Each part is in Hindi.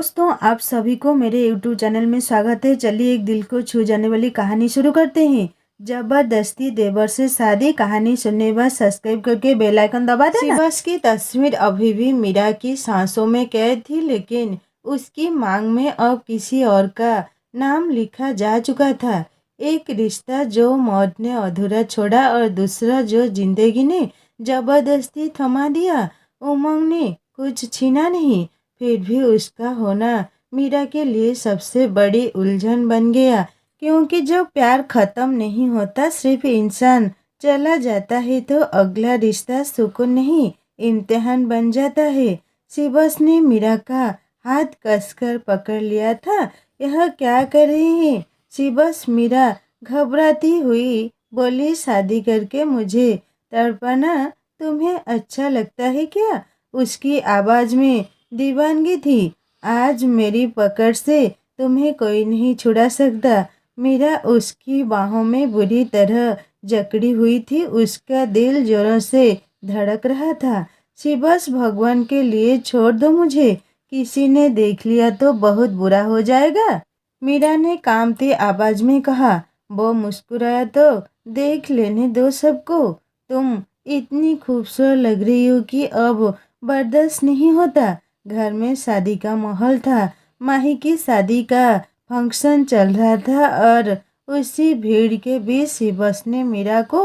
दोस्तों, आप सभी को मेरे YouTube चैनल में स्वागत है। चलिए एक दिल को छू जाने वाली कहानी शुरू करते हैं। जबरदस्ती देवर से शादी कहानी सुनने के बाद सब्सक्राइब करके बेल आइकन दबा देना। शिवस की तस्वीर अभी भी मीरा की सांसों में कैद थी, लेकिन उसकी मांग में अब किसी और का नाम लिखा जा चुका था। एक रिश्ता जो मौत ने अधूरा छोड़ा और दूसरा जो जिंदगी ने जबरदस्ती थमा दिया। उमंग ने कुछ छीना नहीं, फिर भी उसका होना मीरा के लिए सबसे बड़ी उलझन बन गया। क्योंकि जब प्यार खत्म नहीं होता, सिर्फ इंसान चला जाता है, तो अगला रिश्ता सुकून नहीं इम्तिहान बन जाता है। शिवस ने मीरा का हाथ कसकर पकड़ लिया था। यह क्या कर रहे हैं शिवस? मीरा घबराती हुई बोली, शादी करके मुझे तड़पाना तुम्हें अच्छा लगता है क्या? उसकी आवाज में दीवानगी थी। आज मेरी पकड़ से तुम्हें कोई नहीं छुड़ा सकता। मीरा उसकी बाहों में बुरी तरह जकड़ी हुई थी। उसका दिल जोरों से धड़क रहा था। शिवस, भगवान के लिए छोड़ दो मुझे। किसी ने देख लिया तो बहुत बुरा हो जाएगा। मीरा ने कांपती आवाज में कहा। वो मुस्कुराया। तो देख लेने दो सबको। तुम इतनी खूबसूरत लग रही हो कि अब बर्दाश्त नहीं होता। घर में शादी का माहौल था। माही की शादी का फंक्शन चल रहा था और उसी भीड़ के बीच शिवस ने मीरा को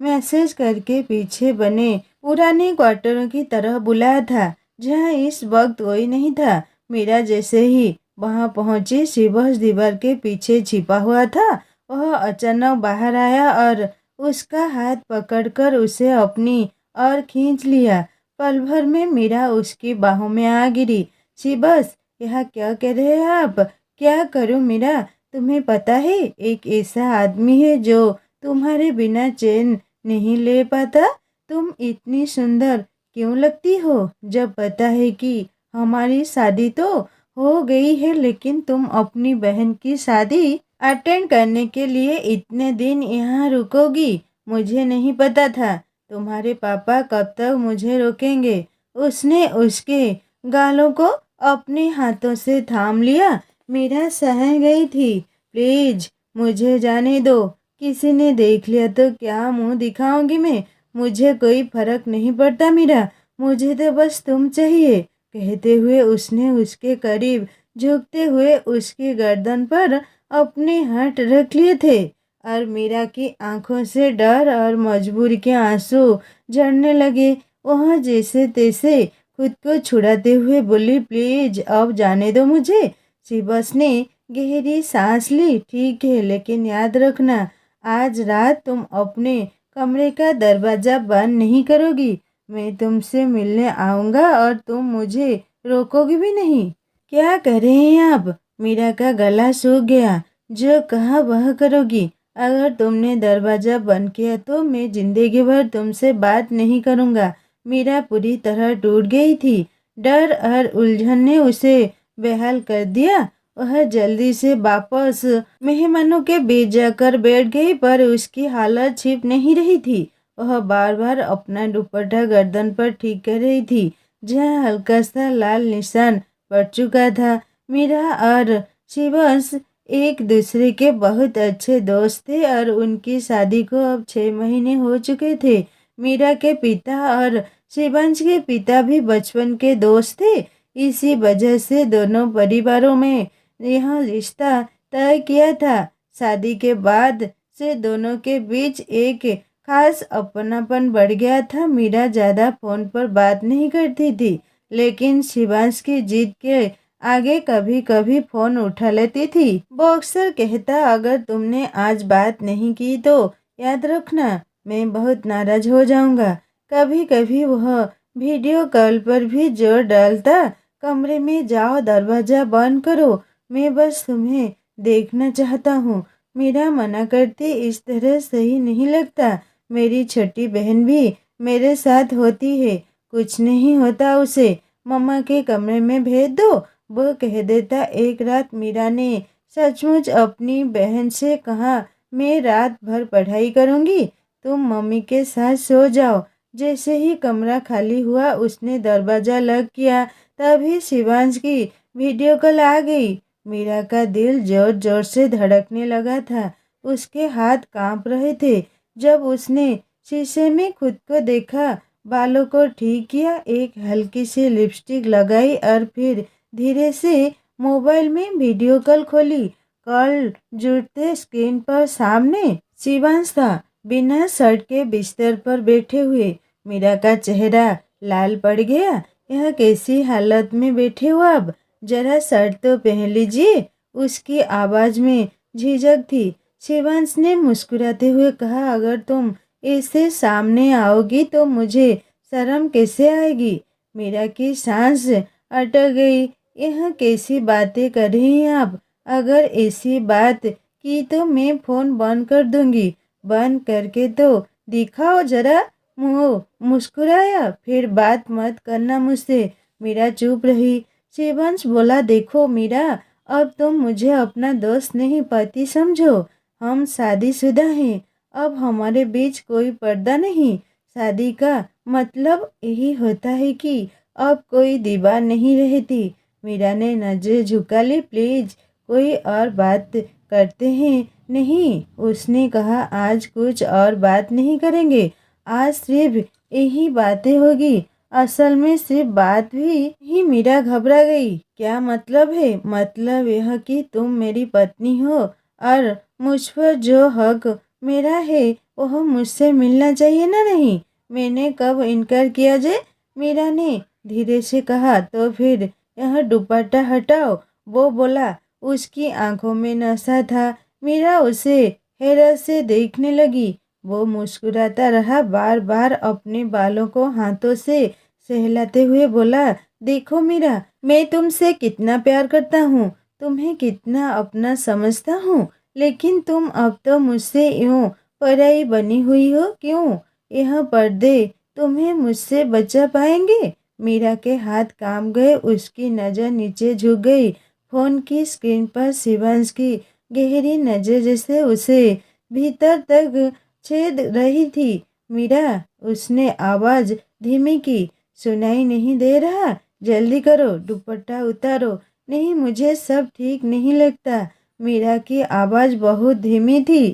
मैसेज करके पीछे बने पुराने क्वार्टरों की तरह बुलाया था, जहां इस वक्त कोई नहीं था। मीरा जैसे ही वहां पहुंची, शिवस दीवार के पीछे छिपा हुआ था। वह अचानक बाहर आया और उसका हाथ पकड़कर उसे अपनी ओर खींच लिया। पल भर में मीरा उसकी बाहों में आ गिरी। शिवस, यह क्या कह रहे हैं आप? क्या करूं मीरा? तुम्हें पता है, एक ऐसा आदमी है जो तुम्हारे बिना चैन नहीं ले पाता। तुम इतनी सुंदर क्यों लगती हो? जब पता है कि हमारी शादी तो हो गई है, लेकिन तुम अपनी बहन की शादी अटेंड करने के लिए इतने दिन यहाँ रुकोगी। मुझे नहीं पता था तुम्हारे पापा कब तक मुझे रोकेंगे। उसने उसके गालों को अपने हाथों से थाम लिया। मीरा सहम गई थी। प्लीज मुझे जाने दो। किसी ने देख लिया तो क्या मुंह दिखाऊंगी मैं? मुझे कोई फर्क नहीं पड़ता मीरा। मुझे तो बस तुम चाहिए। कहते हुए उसने उसके करीब झुकते हुए उसकी गर्दन पर अपने हाथ रख लिए थे और मीरा की आंखों से डर और मजबूरी के आंसू झड़ने लगे। वह जैसे तैसे खुद को छुड़ाते हुए बोली, प्लीज अब जाने दो मुझे। शिवस ने गहरी सांस ली। ठीक है, लेकिन याद रखना, आज रात तुम अपने कमरे का दरवाजा बंद नहीं करोगी। मैं तुमसे मिलने आऊंगा और तुम मुझे रोकोगी भी नहीं। क्या कर रहे हैं आप? मीरा का गला सूख गया। जो कहा वह करोगी। अगर तुमने दरवाजा बंद किया तो मैं जिंदगी भर तुमसे बात नहीं करूंगा। मीरा पूरी तरह टूट गई थी। डर और उलझन ने उसे बेहाल कर दिया। वह जल्दी से वापस मेहमानों के बीच जाकर बैठ गई, पर उसकी हालत छिप नहीं रही थी। वह बार बार अपना दुपट्टा गर्दन पर ठीक कर रही थी, जहाँ हल्का सा लाल निशान पड़ चुका था। मीरा और शिवस एक दूसरे के बहुत अच्छे दोस्त थे और उनकी शादी को अब 6 महीने हो चुके थे। मीरा के पिता और शिवांश के पिता भी बचपन के दोस्त थे। इसी वजह से दोनों परिवारों में यह रिश्ता तय किया था। शादी के बाद से दोनों के बीच एक खास अपनापन बढ़ गया था। मीरा ज्यादा फोन पर बात नहीं करती थी, लेकिन शिवांश की जिद के आगे कभी कभी फोन उठा लेती थी। वो अक्सर कहता, अगर तुमने आज बात नहीं की तो याद रखना मैं बहुत नाराज हो जाऊंगा। कभी कभी वह वीडियो कॉल पर भी जोर डालता, कमरे में जाओ, दरवाजा बंद करो, मैं बस तुम्हें देखना चाहता हूँ। मीरा मना करती, इस तरह सही नहीं लगता। मेरी छोटी बहन भी मेरे साथ होती है, कुछ नहीं होता उसे। मम्मा के कमरे में भेज दो, वो कह देता। एक रात मीरा ने सचमुच अपनी बहन से कहा, मैं रात भर पढ़ाई करूंगी, तुम मम्मी के साथ सो जाओ। जैसे ही कमरा खाली हुआ उसने दरवाजा लॉक किया। तभी शिवांश की वीडियो कॉल आ गई। मीरा का दिल जोर जोर से धड़कने लगा था। उसके हाथ कांप रहे थे। जब उसने शीशे में खुद को देखा, बालों को ठीक किया, एक हल्की सी लिपस्टिक लगाई और फिर धीरे से मोबाइल में वीडियो कॉल खोली। कॉल जुड़ते स्क्रीन पर सामने शिवांश था, बिना शर्ट के बिस्तर पर बैठे हुए। मीरा का चेहरा लाल पड़ गया। यह कैसी हालत में बैठे हो आप? जरा शर्ट तो पहन लीजिए। उसकी आवाज में झिझक थी। शिवांश ने मुस्कुराते हुए कहा, अगर तुम ऐसे सामने आओगी तो मुझे शर्म कैसे आएगी? मीरा की सांस अटक गई। यह कैसी बातें कर रही हैं आप? अगर ऐसी बात की तो मैं फोन बंद कर दूंगी। बंद करके तो दिखाओ जरा। मुंह मुस्कुराया। फिर बात मत करना मुझसे। मीरा चुप रही। शिवांश बोला, देखो मीरा, अब तुम मुझे अपना दोस्त नहीं पति समझो। हम शादीशुदा हैं। अब हमारे बीच कोई पर्दा नहीं। शादी का मतलब यही होता है कि अब कोई दीवार नहीं रहती। मीरा ने नजर झुका ली। प्लीज कोई और बात करते हैं? नहीं, उसने कहा, आज कुछ और बात नहीं करेंगे। आज सिर्फ यही बातें होगी। असल में सिर्फ बात ही। मीरा घबरा गई। क्या मतलब है? मतलब यह कि तुम मेरी पत्नी हो और मुझ पर जो हक मेरा है वह मुझसे मिलना चाहिए ना? नहीं, मैंने कब इनकार किया जे? मीरा ने धीरे से कहा। तो फिर यह दुपट्टा हटाओ, वो बोला। उसकी आंखों में नशा था। मीरा उसे हैरत से देखने लगी। वो मुस्कुराता रहा, बार बार अपने बालों को हाथों से सहलाते हुए बोला, देखो मीरा, मैं तुमसे कितना प्यार करता हूँ, तुम्हें कितना अपना समझता हूँ, लेकिन तुम अब तो मुझसे यूं पराई बनी हुई हो। क्यों? यह पर्दे तुम्हें मुझसे बचा पाएंगे? मीरा के हाथ कांप गए। उसकी नज़र नीचे झुक गई। फोन की स्क्रीन पर शिवांश की गहरी नज़र जैसे उसे भीतर तक छेद रही थी। मीरा, उसने आवाज धीमी की, सुनाई नहीं दे रहा? जल्दी करो, दुपट्टा उतारो। नहीं, मुझे सब ठीक नहीं लगता। मीरा की आवाज बहुत धीमी थी।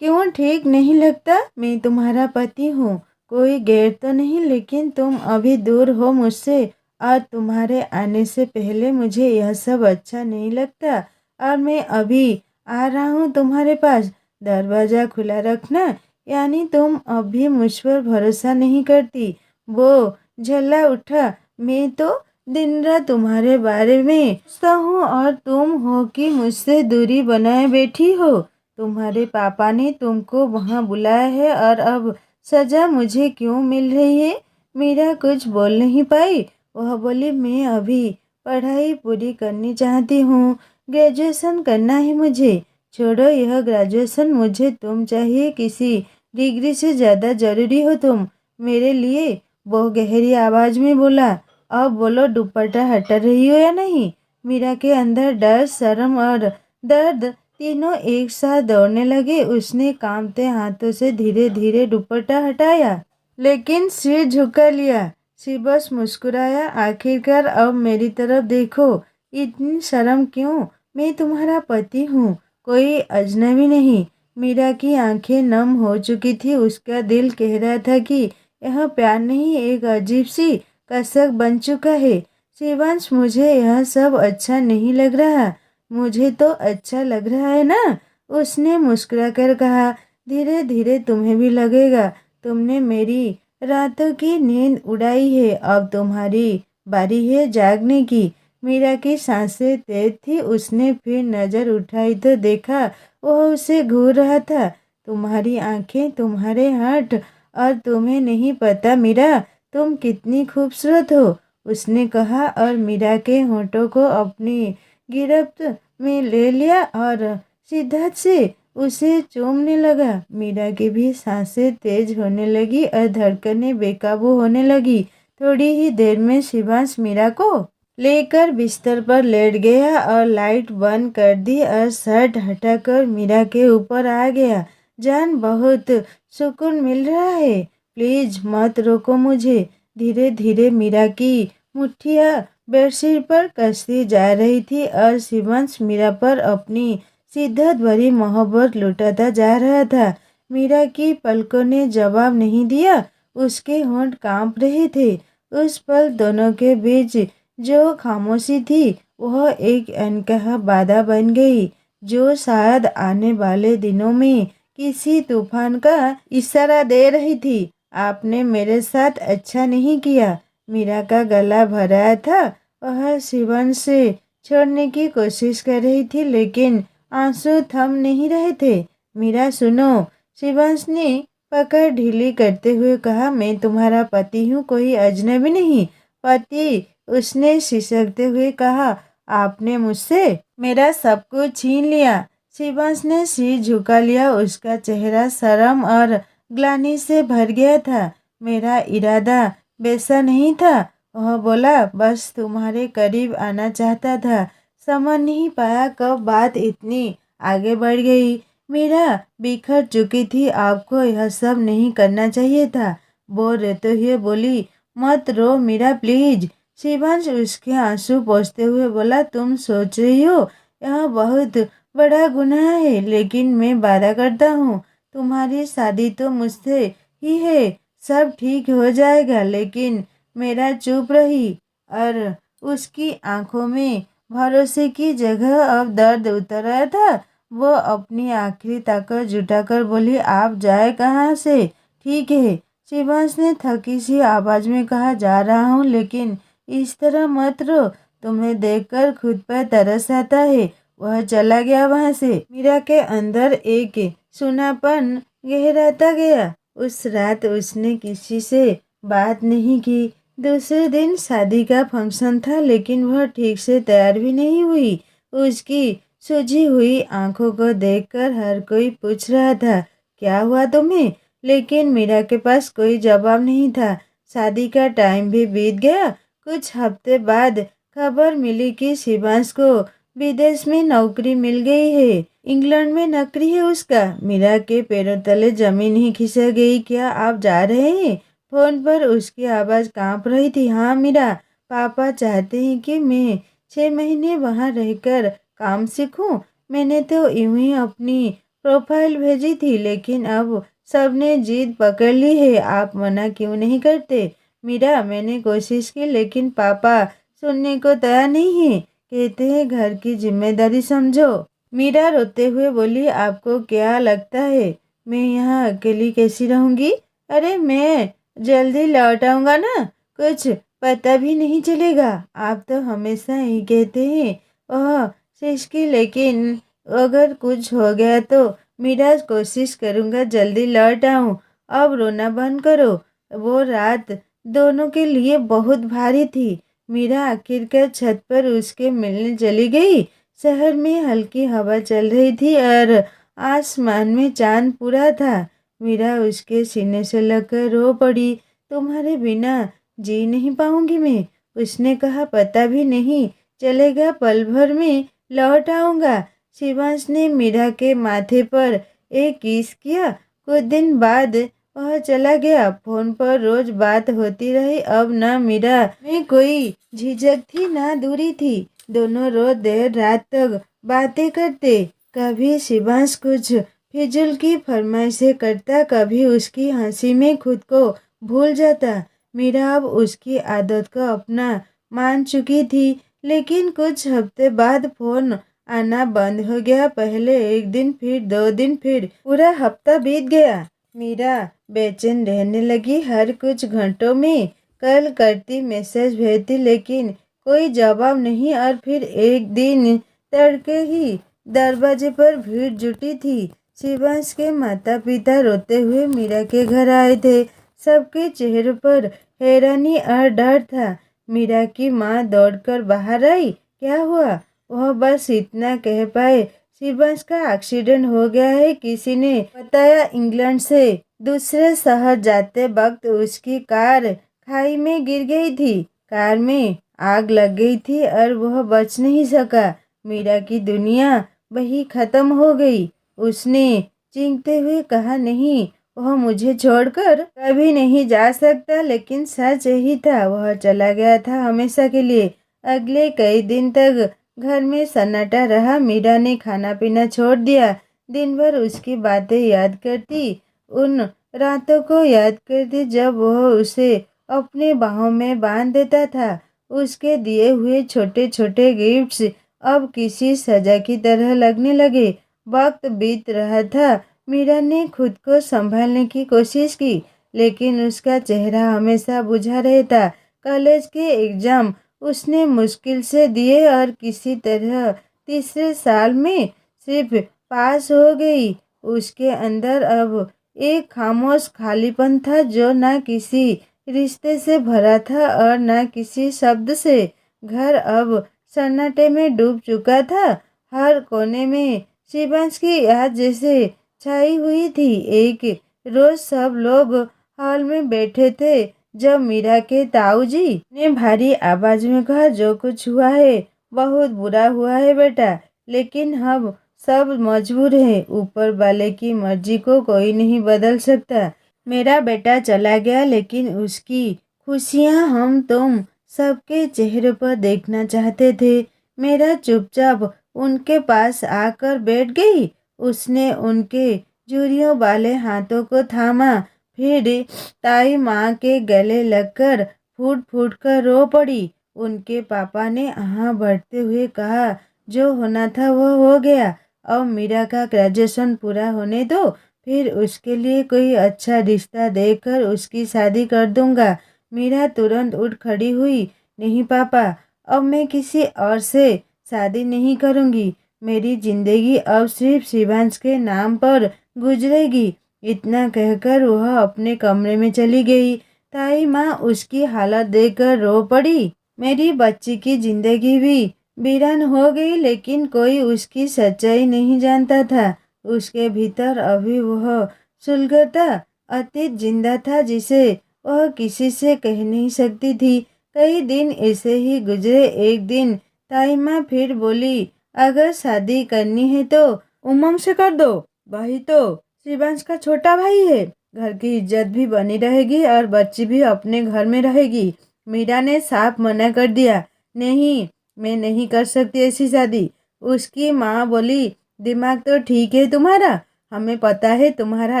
क्यों ठीक नहीं लगता? मैं तुम्हारा पति हूँ, कोई गैर तो नहीं, लेकिन तुम अभी दूर हो मुझसे और तुम्हारे आने से पहले मुझे यह सब अच्छा नहीं लगता। और मैं अभी आ रहा हूँ तुम्हारे पास। दरवाज़ा खुला रखना। यानी तुम अब भी मुझ पर भरोसा नहीं करती? वो झल्ला उठा। मैं तो दिन रात तुम्हारे बारे में सोचता हूँ और तुम हो कि मुझसे दूरी बनाए बैठी हो। तुम्हारे पापा ने तुमको वहाँ बुलाया है और अब सजा मुझे क्यों मिल रही है? मीरा कुछ बोल नहीं पाई। वह बोली, मैं अभी पढ़ाई पूरी करनी चाहती हूँ। ग्रेजुएशन करना है मुझे। छोड़ो यह ग्रेजुएशन, मुझे तुम चाहिए। किसी डिग्री से ज़्यादा ज़रूरी हो तुम मेरे लिए। वो गहरी आवाज़ में बोला। अब बोलो, दुपट्टा हटा रही हो या नहीं? मीरा के अंदर डर, शर्म और दर्द तीनों एक साथ दौड़ने लगे। उसने कांपते हाथों से धीरे धीरे दुपट्टा हटाया, लेकिन सिर झुका लिया। शिवांश मुस्कुराया। आखिरकार अब मेरी तरफ देखो। इतनी शर्म क्यों? मैं तुम्हारा पति हूँ, कोई अजनबी नहीं। मीरा की आंखें नम हो चुकी थी। उसका दिल कह रहा था कि यह प्यार नहीं, एक अजीब सी कसक बन चुका है। शिवांश, मुझे यह सब अच्छा नहीं लग रहा। मुझे तो अच्छा लग रहा है ना? उसने मुस्कुराकर कहा। धीरे धीरे तुम्हें भी लगेगा। तुमने मेरी रातों की नींद उड़ाई है। अब तुम्हारी बारी है जागने की। मीरा की सांसें तेज थी। उसने फिर नजर उठाई तो देखा वह उसे घूर रहा था। तुम्हारी आंखें, तुम्हारे हाथ, और तुम्हें नहीं पता मीरा, तुम कितनी खूबसूरत हो, उसने कहा और मीरा के होठों को अपनी गिरफ्त में ले लिया और शिद्दत से उसे चूमने लगा। मीरा की भी सांसें तेज होने लगी और धड़कनें बेकाबू होने लगी। थोड़ी ही देर में शिवांश मीरा को लेकर बिस्तर पर लेट गया और लाइट बंद कर दी और शर्ट हटाकर मीरा के ऊपर आ गया। जान, बहुत सुकून मिल रहा है। प्लीज मत रोको मुझे। धीरे धीरे मीरा की मुट्ठियाँ बेडशीट पर कसती जा रही थी और शिवांश मीरा पर अपनी शिद्दत भरी मोहब्बत लुटाता जा रहा था। मीरा की पलकों ने जवाब नहीं दिया, उसके होंठ कांप रहे थे। उस पल दोनों के बीच जो खामोशी थी वह एक अनकहा बाधा बन गई, जो शायद आने वाले दिनों में किसी तूफान का इशारा दे रही थी। आपने मेरे साथ अच्छा नहीं किया। मीरा का गला भराया था। वह शिवांश से छोड़ने की कोशिश कर रही थी लेकिन आंसू थम नहीं रहे थे। मीरा सुनो, शिवांश ने पकड़ ढीली करते हुए कहा, मैं तुम्हारा पति हूँ, कोई अजनबी नहीं। पति, उसने सिसकते हुए कहा, आपने मुझसे मेरा सब कुछ छीन लिया। शिवांश ने सिर झुका लिया, उसका चेहरा शर्म और ग्लानि से भर गया था। मेरा इरादा वैसा नहीं था, वह बोला, बस तुम्हारे करीब आना चाहता था। समझ नहीं पाया कब बात इतनी आगे बढ़ गई। मीरा बिखर चुकी थी, आपको यह सब नहीं करना चाहिए था। वो रोते हुए बोली, मत रो मीरा प्लीज। शिवांश उसके आंसू पोंछते हुए बोला, तुम सोच रही हो यह बहुत बड़ा गुनाह है, लेकिन मैं वादा करता हूँ तुम्हारी शादी तो मुझसे ही है, सब ठीक हो जाएगा। लेकिन मेरा चुप रही और उसकी आंखों में भरोसे की जगह अब दर्द उतर आया था। वो अपनी आखिरी ताकत जुटाकर बोली, आप जाए कहाँ से? ठीक है, शिवांश ने थकी सी आवाज में कहा, जा रहा हूँ, लेकिन इस तरह मत रो, तुम्हें देखकर खुद पर तरस आता है। वह चला गया वहां से। मीरा के अंदर एक सूनापन गहराता गया। उस रात उसने किसी से बात नहीं की। दूसरे दिन शादी का फंक्शन था लेकिन वह ठीक से तैयार भी नहीं हुई। उसकी सूजी हुई आंखों को देखकर हर कोई पूछ रहा था, क्या हुआ तुम्हें? लेकिन मीरा के पास कोई जवाब नहीं था। शादी का टाइम भी बीत गया। कुछ हफ्ते बाद खबर मिली कि शिवांश को विदेश में नौकरी मिल गई है। इंग्लैंड में नौकरी है उसका। मीरा के पैरों तले जमीन ही खिसक गई। क्या आप जा रहे हैं? फोन पर उसकी आवाज़ कांप रही थी। हाँ मीरा, पापा चाहते हैं कि मैं 6 महीने वहाँ रहकर काम सीखूं। मैंने तो यूं ही अपनी प्रोफाइल भेजी थी, लेकिन अब सबने जिद पकड़ ली है। आप मना क्यों नहीं करते? मीरा, मैंने कोशिश की लेकिन पापा सुनने को तैयार नहीं है। कहते हैं घर की जिम्मेदारी समझो। मीरा रोते हुए बोली, आपको क्या लगता है मैं यहाँ अकेली कैसी रहूंगी? अरे मैं जल्दी लौट आऊंगा ना, कुछ पता भी नहीं चलेगा। आप तो हमेशा ही कहते हैं। ओह सिसकी, लेकिन अगर कुछ हो गया तो? मीरा, कोशिश करूंगा जल्दी लौट आऊं। अब रोना बंद करो। वो रात दोनों के लिए बहुत भारी थी। मीरा आखिरकार छत पर उसके मिलने चली गई। शहर में हल्की हवा चल रही थी और आसमान में चांद पूरा था। मीरा उसके सीने से लगकर रो पड़ी। तुम्हारे बिना जी नहीं पाऊंगी मैं, उसने कहा। पता भी नहीं चलेगा, पल भर में लौट आऊंगा। शिवांश ने मीरा के माथे पर एक किस किया। कुछ दिन बाद वह चला गया। फोन पर रोज बात होती रही। अब न मीरा में कोई झिझक थी न दूरी थी। दोनों रोज देर रात तक बातें करते। कभी शिवांश कुछ फिजूल की फरमाइशें करता, कभी उसकी हंसी में खुद को भूल जाता। मीरा अब उसकी आदत को अपना मान चुकी थी। लेकिन कुछ हफ्ते बाद फोन आना बंद हो गया। पहले एक दिन, फिर 2 दिन, फिर पूरा हफ्ता बीत गया। मीरा बेचैन रहने लगी। हर कुछ घंटों में कल करती, मैसेज भेजती, लेकिन कोई जवाब नहीं। और फिर एक दिन तड़के ही दरवाजे पर भीड़ जुटी थी। शिवांश के माता पिता रोते हुए मीरा के घर आए थे। सबके चेहरों पर हैरानी और डर था। मीरा की माँ दौड़कर बाहर आई। क्या हुआ? वह बस इतना कह पाए, शिवांश का एक्सीडेंट हो गया है, किसी ने बताया। इंग्लैंड से दूसरे शहर जाते वक्त उसकी कार खाई में गिर गई थी। कार में आग लग गई थी और वह बच नहीं सका। मीरा की दुनिया वही खत्म हो गई। उसने चीखते हुए कहा, नहीं, वह मुझे छोड़कर कभी नहीं जा सकता। लेकिन सच यही था, वह चला गया था हमेशा के लिए। अगले कई दिन तक घर में सन्नाटा रहा। मीरा ने खाना पीना छोड़ दिया। दिन भर उसकी बातें याद करती, उन रातों को याद करती जब वह उसे अपने बाहों में बांध देता था। उसके दिए हुए छोटे छोटे गिफ्ट्स अब किसी सजा की तरह लगने लगे। वक्त बीत रहा था। मीरा ने खुद को संभालने की कोशिश की, लेकिन उसका चेहरा हमेशा बुझा रहता। कॉलेज के एग्जाम उसने मुश्किल से दिए और किसी तरह तीसरे साल में सिर्फ पास हो गई। उसके अंदर अब एक खामोश खालीपन था जो न किसी रिश्ते से भरा था और न किसी शब्द से। घर अब सन्नाटे में डूब चुका था। हर कोने में शिवांश की याद जैसे छाई हुई थी। एक रोज सब लोग हॉल में बैठे थे जब मीरा के ताऊजी ने भारी आवाज में कहा, जो कुछ हुआ है बहुत बुरा हुआ है बेटा, लेकिन हम सब मजबूर हैं। ऊपर वाले की मर्जी को कोई नहीं बदल सकता। मेरा बेटा चला गया, लेकिन उसकी खुशियां हम तुम सबके चेहरे पर देखना चाहते थे। मेरा चुपचाप उनके पास आकर बैठ गई। उसने उनके झुर्रियों वाले हाथों को थामा, फिर ताई माँ के गले लगकर फूट फूट कर रो पड़ी। उनके पापा ने आह भरते हुए कहा, जो होना था वो हो गया। अब मीरा का ग्रेजुएशन पूरा होने दो, फिर उसके लिए कोई अच्छा रिश्ता देखकर उसकी शादी कर दूंगा। मीरा तुरंत उठ खड़ी हुई। नहीं पापा, अब मैं किसी और से शादी नहीं करूंगी। मेरी जिंदगी अब सिर्फ शिवांश के नाम पर गुजरेगी। इतना कहकर वह अपने कमरे में चली गई। ताई माँ उसकी हालत देखकर रो पड़ी। मेरी बच्ची की जिंदगी भी वीरान हो गई, लेकिन कोई उसकी सच्चाई नहीं जानता था। उसके भीतर अभी वह सुलगता अतीत जिंदा था जिसे वह किसी से कह नहीं सकती थी। कई दिन ऐसे ही गुजरे। एक दिन ताई माँ फिर बोली, अगर शादी करनी है तो उमंग से कर दो। भाई तो शिवांश का छोटा भाई है। घर की इज्जत भी बनी रहेगी और बच्ची भी अपने घर में रहेगी। मीरा ने साफ मना कर दिया। नहीं, मैं नहीं कर सकती ऐसी शादी। उसकी माँ बोली, दिमाग तो ठीक है तुम्हारा, हमें पता है तुम्हारा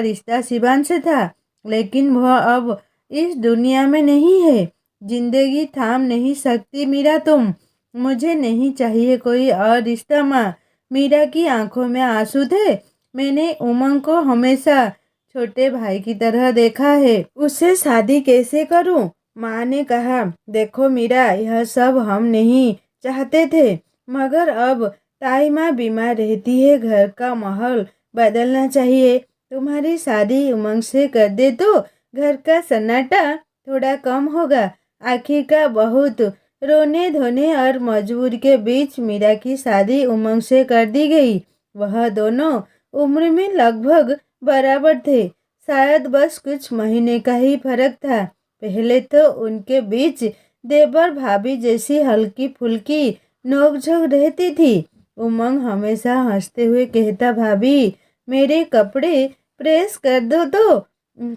रिश्ता शिवांश से था, लेकिन वह अब इस दुनिया में नहीं है। जिंदगी थाम नहीं सकती मीरा तुम। मुझे नहीं चाहिए कोई और रिश्ता माँ। मीरा की आंखों में आंसू थे। मैंने उमंग को हमेशा छोटे भाई की तरह देखा है। उससे शादी कैसे करूं? माँ ने कहा, देखो मीरा, यह सब हम नहीं चाहते थे, मगर अब ताई माँ बीमार रहती है, घर का माहौल बदलना चाहिए। तुम्हारी शादी उमंग से कर दे तो घर का सन्नाटा थोड़ा कम होगा। आखिर का बहुत रोने धोने और मजबूर के बीच मीरा की शादी उमंग से कर दी गई। वह दोनों उम्र में लगभग बराबर थे। शायद बस कुछ महीने का ही फर्क था। पहले तो उनके बीच देवर भाभी जैसी हल्की फुल्की नोकझोंक रहती थी। उमंग हमेशा हंसते हुए कहता, भाभी मेरे कपड़े प्रेस कर दो तो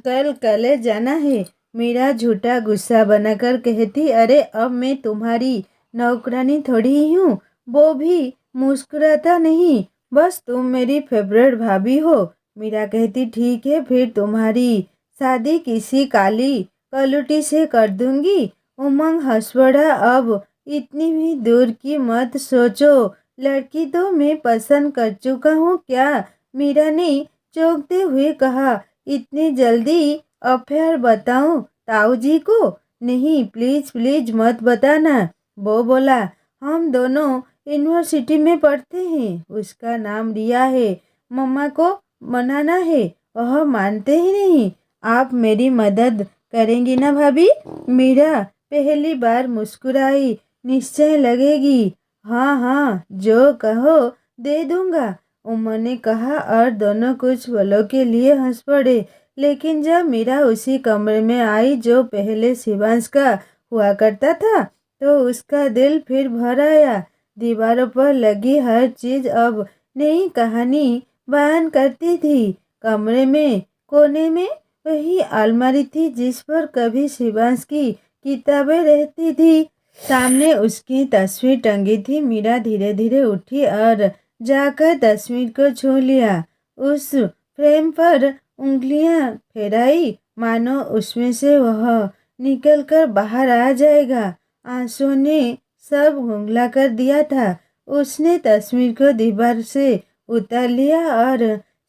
कल कॉलेज जाना है। मीरा झूठा गुस्सा बनाकर कहती, अरे अब मैं तुम्हारी नौकरानी थोड़ी ही हूँ। वो भी मुस्कुराता, नहीं, बस तुम मेरी फेवरेट भाभी हो। मीरा कहती, ठीक है, फिर तुम्हारी शादी किसी काली कलुटी से कर दूंगी। उमंग हंस पड़ा, अब इतनी भी दूर की मत सोचो, लड़की तो मैं पसंद कर चुका हूँ। क्या? मीरा ने चौंकते हुए कहा, इतनी जल्दी अफेयर बताऊं ताऊ जी को? नहीं, प्लीज प्लीज मत बताना। वो बोला, हम दोनों यूनिवर्सिटी में पढ़ते हैं। उसका नाम रिया है। मम्मा को मनाना है, वह मानते ही नहीं। आप मेरी मदद करेंगी ना भाभी? मीरा पहली बार मुस्कुराई। निश्चय लगेगी। हाँ हाँ, जो कहो दे दूंगा, उन्होंने कहा और दोनों कुछ पलों के लिए हंस पड़े। लेकिन जब मीरा उसी कमरे में आई जो पहले शिवांश का हुआ करता था, तो उसका दिल फिर भर आया। दीवारों पर लगी हर चीज अब नई कहानी बयान करती थी। कमरे में कोने में वही अलमारी थी जिस पर कभी शिवांश की किताबें रहती थी। सामने उसकी तस्वीर टंगी थी। मीरा धीरे धीरे उठी और जाकर तस्वीर को छू लिया। उस फ्रेम पर उंगलियां फेराई, मानो उसमें से वह निकलकर बाहर आ जाएगा। आंसू ने सब गुंगला कर दिया था। उसने तस्वीर को दीवार से उतार लिया और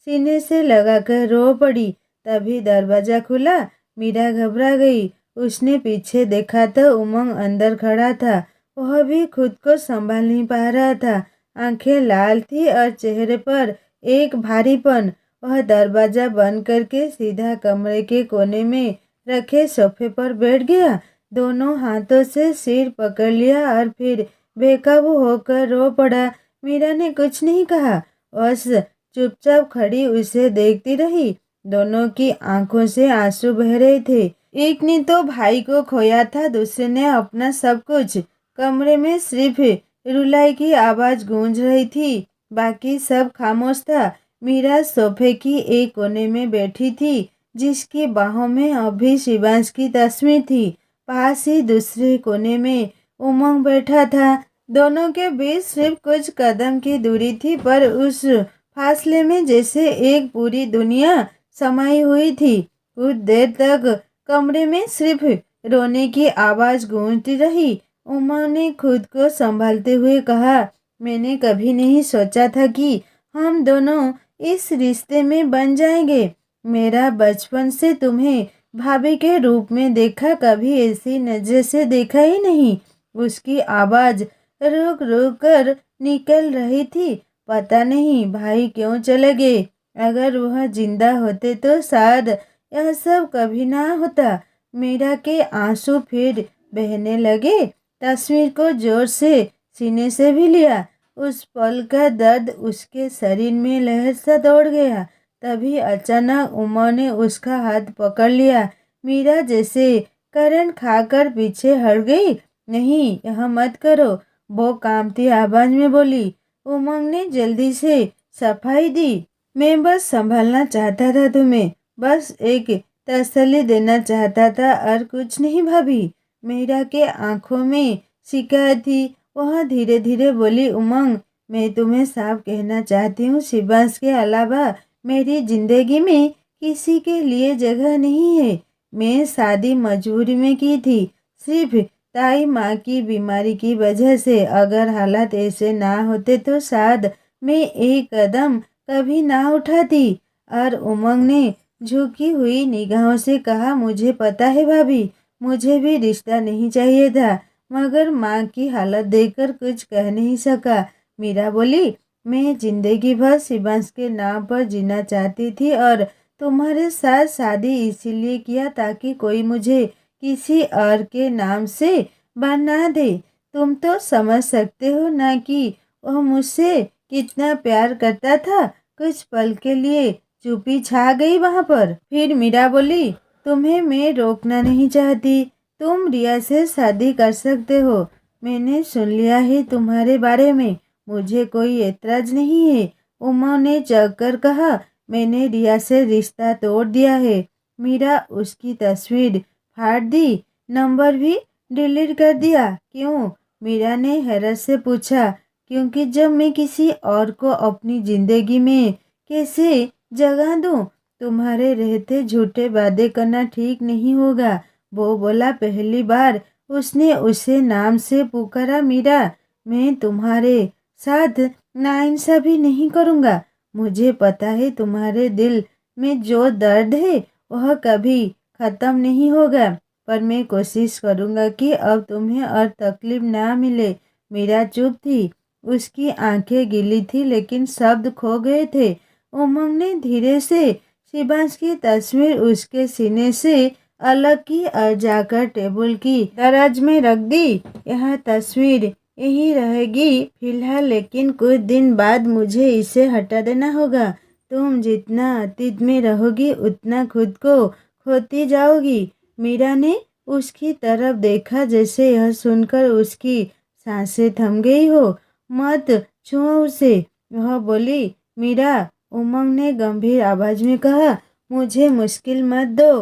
सीने से लगाकर रो पड़ी। तभी दरवाजा खुला। मीरा घबरा गई। उसने पीछे देखा तो उमंग अंदर खड़ा था। वह भी खुद को संभाल नहीं पा रहा था। आंखें लाल थी और चेहरे पर एक भारीपन। वह दरवाजा बंद करके सीधा कमरे के कोने में रखे सोफे पर बैठ गया। दोनों हाथों से सिर पकड़ लिया और फिर बेकाबू होकर रो पड़ा। मीरा ने कुछ नहीं कहा, बस चुपचाप खड़ी उसे देखती रही। दोनों की आंखों से आंसू बह रहे थे। एक ने तो भाई को खोया था, दूसरे ने अपना सब कुछ। कमरे में सिर्फ रुलाई की आवाज गूंज रही थी, बाकी सब खामोश था। मीरा सोफे की एक कोने में बैठी थी, जिसकी बाहों में अभी शिवांश की तस्वीर थी। पास ही दूसरे कोने में उमंग बैठा था। दोनों के बीच सिर्फ कुछ कदम की दूरी थी, पर उस फासले में जैसे एक पूरी दुनिया समाई हुई थी। कुछ देर तक कमरे में सिर्फ रोने की आवाज गूंजती रही। उमंग ने खुद को संभालते हुए कहा, मैंने कभी नहीं सोचा था कि हम दोनों इस रिश्ते में बन जाएंगे। मेरा बचपन से तुम्हें भाभी के रूप में देखा, कभी ऐसी नजर से देखा ही नहीं। उसकी आवाज रुक रुक कर निकल रही थी। पता नहीं भाई क्यों चले गए। अगर वह जिंदा होते तो शायद यह सब कभी ना होता। मीरा के आंसू फिर बहने लगे। तस्वीर को जोर से सीने से भी लिया। उस पल का दर्द उसके शरीर में लहर सा दौड़ गया। तभी अचानक उमा ने उसका हाथ पकड़ लिया। मीरा जैसे करंट खाकर पीछे हट गई। नहीं, यह मत करो, वो कांपती आवाज में बोली। उमंग ने जल्दी से सफाई दी। मैं बस संभालना चाहता था तुम्हें, बस एक तसल्ली देना चाहता था और कुछ नहीं भाभी। मीरा के आंखों में शिकायत थी। वह धीरे धीरे बोली, उमंग, मैं तुम्हें साफ कहना चाहती हूँ, शिवांश के अलावा मेरी जिंदगी में किसी के लिए जगह नहीं है। मैं शादी मजबूरी में की थी, सिर्फ ताई माँ की बीमारी की वजह से। अगर हालात ऐसे ना होते तो शायद मैं एक कदम कभी ना उठाती। और उमंग ने झुकी हुई निगाहों से कहा, मुझे पता है भाभी, मुझे भी रिश्ता नहीं चाहिए था, मगर माँ की हालत देखकर कुछ कह नहीं सका। मीरा बोली, मैं जिंदगी भर शिवांश के नाम पर जीना चाहती थी और तुम्हारे साथ शादी इसीलिए किया ताकि कोई मुझे किसी और के नाम से बना दे। तुम तो समझ सकते हो ना कि वह मुझसे कितना प्यार करता था। कुछ पल के लिए चुप्पी छा गई वहां पर। फिर मीरा बोली, तुम्हें मैं रोकना नहीं चाहती, तुम रिया से शादी कर सकते हो। मैंने सुन लिया है तुम्हारे बारे में, मुझे कोई एतराज नहीं है। उमा ने चौंक कर कहा, मैंने रिया से रिश्ता तोड़ दिया है। मीरा उसकी तस्वीर फाड़ दी, नंबर भी डिलीट कर दिया। क्यों? मीरा ने हैरत से पूछा। क्योंकि जब मैं किसी और को अपनी जिंदगी में कैसे जगह दूं? तुम्हारे रहते झूठे वादे करना ठीक नहीं होगा, वो बोला। पहली बार उसने उसे नाम से पुकारा। मीरा, मैं तुम्हारे साथ नाइंसाफी नहीं करूँगा। मुझे पता है तुम्हारे दिल में जो दर्द है वह कभी ख़त्म नहीं होगा, पर मैं कोशिश करूँगा कि अब तुम्हें और तकलीफ ना मिले। मीरा चुप थी। उसकी आंखें गीली थी लेकिन शब्द खो गए थे। उमंग ने धीरे से शिवांश की तस्वीर उसके सीने से अलग की और जाकर टेबल की दराज में रख दी। यह तस्वीर यही रहेगी फिलहाल, लेकिन कुछ दिन बाद मुझे इसे हटा देना होगा। तुम जितना अतीत में रहोगी उतना खुद को खोती जाओगी। मीरा ने उसकी तरफ देखा, जैसे यह सुनकर उसकी सांसें थम गई हो। मत छुओ उसे, वह बोली। मीरा, उमंग ने गंभीर आवाज में कहा, मुझे मुश्किल मत दो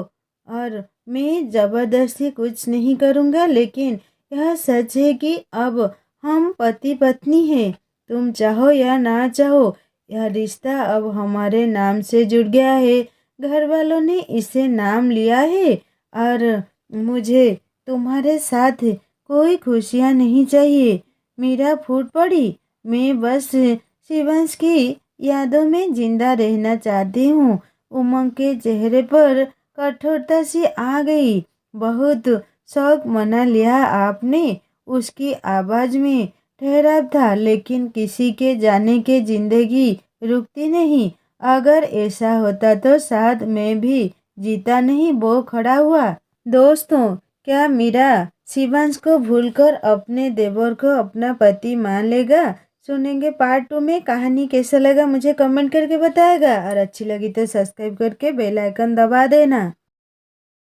और मैं जबरदस्ती कुछ नहीं करूँगा, लेकिन यह सच है कि अब हम पति पत्नी हैं। तुम चाहो या ना चाहो, यह रिश्ता अब हमारे नाम से जुड़ गया है। घर वालों ने इसे नाम लिया है और मुझे तुम्हारे साथ कोई खुशियाँ नहीं चाहिए। मीरा फूट पड़ी। मैं बस शिवांश की यादों में जिंदा रहना चाहती हूँ। उमंग के चेहरे पर कठोरता सी आ गई। बहुत शौक मना लिया आपने। उसकी आवाज में ठहराव था, लेकिन किसी के जाने के जिंदगी रुकती नहीं। अगर ऐसा होता तो शायद मैं भी जीता नहीं, वो खड़ा हुआ। दोस्तों, क्या मीरा शिवांश को भूलकर अपने देवर को अपना पति मान लेगा? सुनेंगे पार्ट 2 में। कहानी कैसा लगा मुझे कमेंट करके बताएगा, और अच्छी लगी तो सब्सक्राइब करके बेल आइकन दबा देना।